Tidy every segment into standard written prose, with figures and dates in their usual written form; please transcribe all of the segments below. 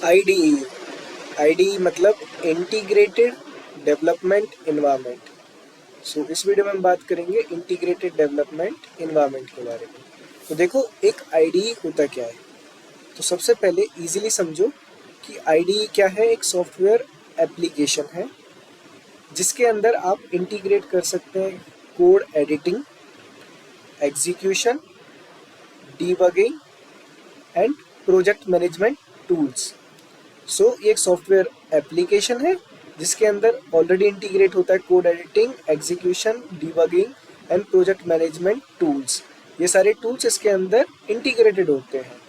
IDE IDE मतलब integrated development environment. सो इस video में हम बात करेंगे इंटीग्रेटेड डेवलपमेंट इन्वायरमेंट के बारे में। तो देखो, एक आईडीई होता क्या है। तो सबसे पहले इजीली समझो कि आईडीई क्या है। एक सॉफ्टवेयर एप्लीकेशन है जिसके अंदर आप इंटीग्रेट कर सकते हैं code editing, execution, debugging and project management tools. So ये एक सॉफ्टवेयर एप्लीकेशन है जिसके अंदर ऑलरेडी इंटीग्रेट होता है code editing, execution, debugging and project management tools. ये सारे टूल्स इसके अंदर इंटीग्रेटेड होते हैं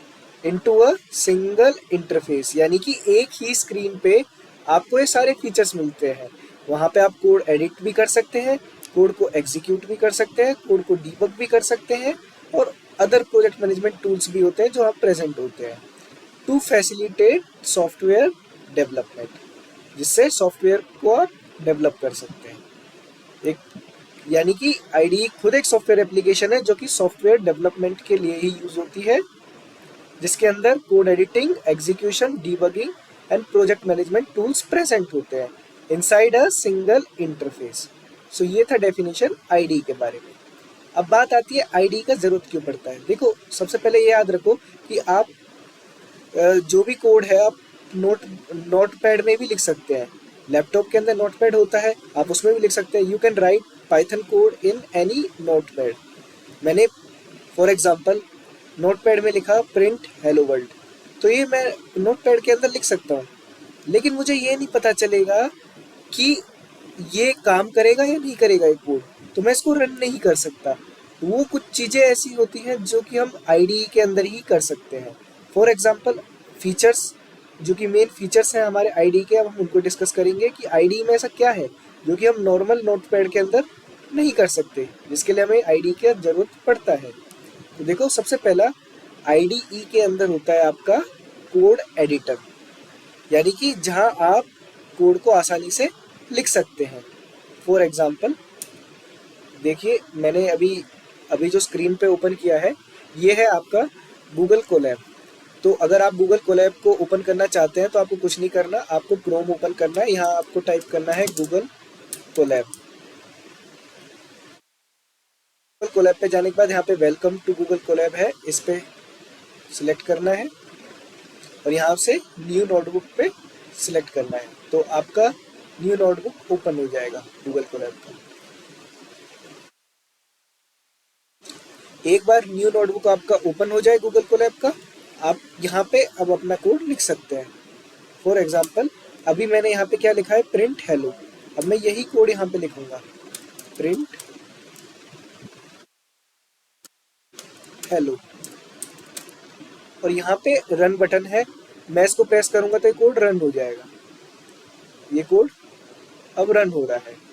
इनटू अ सिंगल इंटरफेस, यानी कि एक ही स्क्रीन पे आपको ये सारे फीचर्स मिलते हैं। वहाँ पे आप कोड एडिट भी कर सकते हैं, कोड को एग्जीक्यूट भी कर सकते हैं, कोड को डीबग भी कर सकते हैं, और अदर प्रोजेक्ट मैनेजमेंट टूल्स भी होते हैं जो आप प्रेजेंट होते हैं टू फैसिलिटेट सॉफ्टवेयर डेवलपमेंट, जिससे सॉफ्टवेयर को आप डेवलप कर सकते हैं। एक यानी कि आईडीई खुद एक सॉफ्टवेयर एप्लीकेशन है जो कि सॉफ्टवेयर डेवलपमेंट के लिए ही यूज होती है, जिसके अंदर code editing, execution, debugging and project management tools present होते हैं इनसाइड अ सिंगल इंटरफेस। सो ये था डेफिनेशन आईडीई के बारे में। अब बात आती है आईडीई का जरूरत क्यों पड़ता है। देखो, सबसे पहले ये याद रखो कि आप जो भी कोड है आप नोटपैड में भी लिख सकते हैं। लैपटॉप के अंदर नोटपैड होता है, आप उसमें भी लिख सकते हैं। You can write Python code in any notepad. मैंने फॉर एग्जांपल नोटपैड में लिखा प्रिंट हेलो वर्ल्ड, तो ये मैं नोटपैड के अंदर लिख सकता हूँ, लेकिन मुझे ये नहीं पता चलेगा कि ये काम करेगा या नहीं करेगा ये कोड, तो मैं इसको रन नहीं कर सकता। वो कुछ चीज़ें ऐसी होती हैं जो कि हम आईडीई के अंदर ही कर सकते हैं। फॉर एग्जांपल फीचर्स, जो कि मेन फीचर्स हैं हमारे आईडीई के, अब हम उनको डिस्कस करेंगे कि आईडीई में ऐसा क्या है जो कि हम नॉर्मल नोटपैड के अंदर नहीं कर सकते, जिसके लिए हमें आईडीई की ज़रूरत पड़ता है। तो देखो, सबसे पहला आईडीई के अंदर होता है आपका कोड एडिटर, यानी कि जहां आप कोड को आसानी से लिख सकते हैं। फॉर एग्जांपल देखिए, मैंने अभी अभी जो स्क्रीन पे ओपन किया है ये है आपका गूगल कोलैब। तो अगर आप गूगल कोलैब को ओपन करना चाहते हैं तो आपको कुछ नहीं करना, आपको क्रोम ओपन करना है। यहाँ आपको टाइप करना है गूगल कोलैब। गूगल कोलैब पे जाने के बाद यहाँ पे वेलकम टू गूगल कोलैब है, इस पे सिलेक्ट करना है और यहाँ से न्यू नोटबुक पे सिलेक्ट करना है। तो आपका न्यू नोटबुक ओपन हो जाएगा गूगल कोलैब का। एक बार न्यू नोटबुक आपका ओपन हो जाए गूगल कोलैब का, आप यहाँ पे अब अपना कोड लिख सकते हैं। फॉर एग्जांपल अभी मैंने यहाँ पे क्या लिखा है, प्रिंट हेलो। अब मैं यही कोड यहाँ पे लिखूंगा, प्रिंट हेलो, और यहाँ पे रन बटन है। मैं इसको प्रेस करूंगा तो ये कोड रन हो जाएगा। ये कोड अब रन हो रहा है।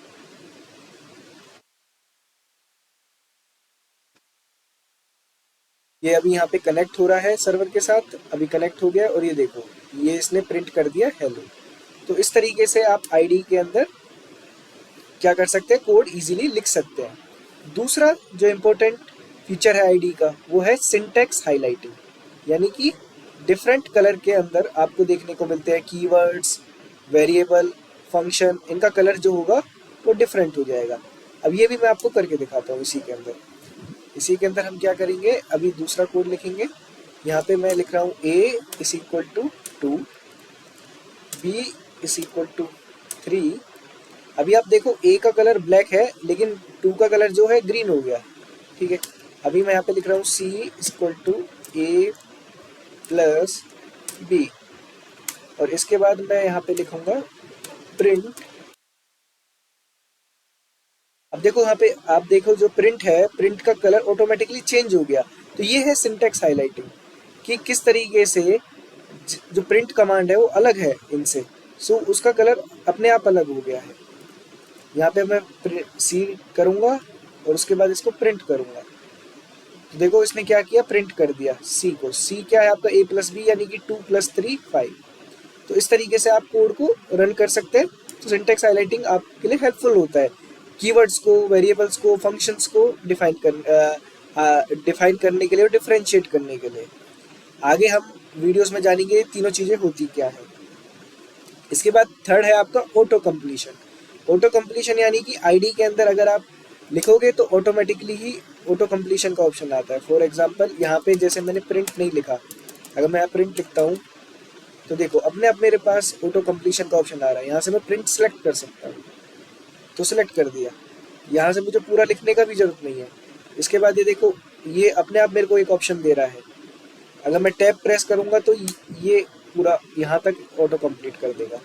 ये अभी यहाँ पे कनेक्ट हो रहा है सर्वर के साथ, अभी कनेक्ट हो गया और ये देखो, ये इसने प्रिंट कर दिया हेलो। तो इस तरीके से आप आईडी के अंदर क्या कर सकते हैं, कोड इजीली लिख सकते हैं। दूसरा जो इम्पोर्टेंट फीचर है आईडी का वो है सिंटैक्स हाइलाइटिंग, यानी कि डिफरेंट कलर के अंदर आपको देखने को मिलते हैं कीवर्ड्स, वेरिएबल, फंक्शन, इनका कलर जो होगा वो डिफरेंट हो जाएगा। अब ये भी मैं आपको करके दिखाता हूँ। इसी के अंदर हम क्या करेंगे, अभी दूसरा कोड लिखेंगे। यहाँ पे मैं लिख रहा हूँ a is equal to 2, b is equal to 3। अभी आप देखो a का कलर ब्लैक है लेकिन 2 का कलर जो है ग्रीन हो गया, ठीक है। अभी मैं यहाँ पे लिख रहा हूँ c is equal to a plus b, और इसके बाद मैं यहाँ पे लिखूंगा प्रिंट। अब देखो यहाँ पे आप देखो जो प्रिंट है, प्रिंट का कलर ऑटोमेटिकली चेंज हो गया। तो ये है सिंटैक्स हाइलाइटिंग, कि किस तरीके से जो प्रिंट कमांड है वो अलग है इनसे। सो उसका कलर अपने आप अलग हो गया है। यहाँ पे मैं सी करूँगा और उसके बाद इसको प्रिंट करूँगा। तो देखो इसने क्या किया, प्रिंट कर दिया सी को। सी क्या है आपका a प्लस बी, यानी कि 2 + 3 5। तो इस तरीके से आप कोड को रन कर सकते हैं। तो सिंटैक्स हाइलाइटिंग आपके लिए हेल्पफुल होता है कीवर्ड्स को, वेरिएबल्स को, फंक्शंस को डिफाइन करने के लिए और डिफरेंशिएट करने के लिए। आगे हम वीडियोस में जानेंगे तीनों चीज़ें होती क्या है। इसके बाद थर्ड है आपका ऑटो कंप्लीशन। ऑटो कंप्लीशन यानी कि आईडी के अंदर अगर आप लिखोगे तो ऑटोमेटिकली ही ऑटो कंप्लीशन का ऑप्शन आता है। फॉर एग्जांपल यहाँ पे जैसे मैंने प्रिंट नहीं लिखा, अगर मैं यहाँ प्रिंट लिखता हूँ तो देखो अपने आप मेरे पास ऑटो कंप्लीशन का ऑप्शन आ रहा है। यहाँ से मैं प्रिंट सेलेक्ट कर सकता हूँ, तो सेलेक्ट कर दिया। यहाँ से मुझे पूरा लिखने का भी जरूरत नहीं है। इसके बाद ये देखो ये अपने आप मेरे को एक ऑप्शन दे रहा है। अगर मैं टैब प्रेस करूँगा तो ये पूरा यहाँ तक ऑटो कंप्लीट कर देगा,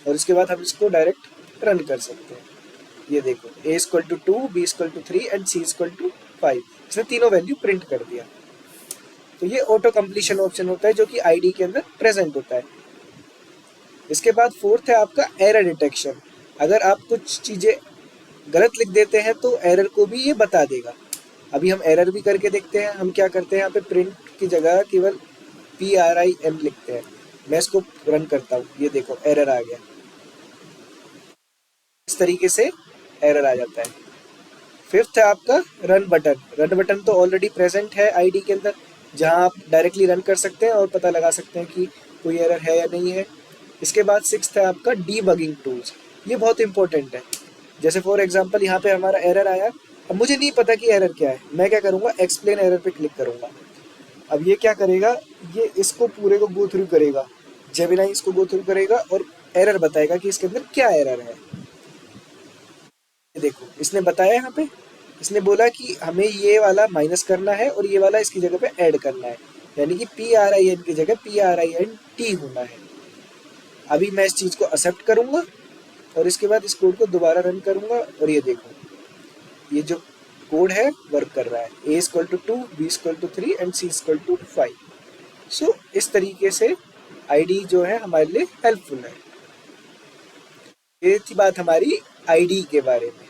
और इसके बाद हम इसको डायरेक्ट रन कर सकते हैं। ये देखो a=2, b=3 एंड c=5, इसने तीनों वैल्यू प्रिंट कर दिया। तो ये ऑटो कंप्लीशन ऑप्शन होता है जो कि आईडी के अंदर प्रेजेंट होता है। इसके बाद फोर्थ है आपका एरर डिटेक्शन। अगर आप कुछ चीज़ें गलत लिख देते हैं तो एरर को भी ये बता देगा। अभी हम एरर भी करके देखते हैं। हम क्या करते हैं, यहाँ पे प्रिंट की जगह केवल PRIM लिखते हैं। मैं इसको रन करता हूँ, ये देखो एरर आ गया। इस तरीके से एरर आ जाता है। फिफ्थ है आपका रन बटन। रन बटन तो ऑलरेडी प्रेजेंट है आईडी के अंदर, जहाँ आप डायरेक्टली रन कर सकते हैं और पता लगा सकते हैं कि कोई एरर है या नहीं है। इसके बाद सिक्स्थ है आपका डीबगिंग टूल्स। ये बहुत इंपॉर्टेंट है। जैसे फॉर एग्जांपल यहाँ पे हमारा एरर आया, अब मुझे नहीं पता कि एरर क्या है। मैं क्या करूँगा, एक्सप्लेन एरर पे क्लिक करूँगा। अब ये क्या करेगा, ये इसको पूरे को गो थ्रू करेगा, जेमिनी इसको गो थ्रू करेगा और एरर बताएगा कि इसके अंदर क्या एरर है। देखो इसने बताया यहाँ पे, इसने बोला कि हमें ये वाला माइनस करना है और ये वाला इसकी जगह पे ऐड करना है, यानी कि PRIN की जगह PRINT होना है। अभी मैं इस चीज़ को एक्सेप्ट करूँगा और इसके बाद इस कोड को दोबारा रन करूँगा और ये देखो ये जो कोड है वर्क कर रहा है। a=2, b=3 and c=5। सो इस तरीके से आईडी जो है हमारे लिए हेल्पफुल है। ये थी बात हमारी आईडी के बारे में।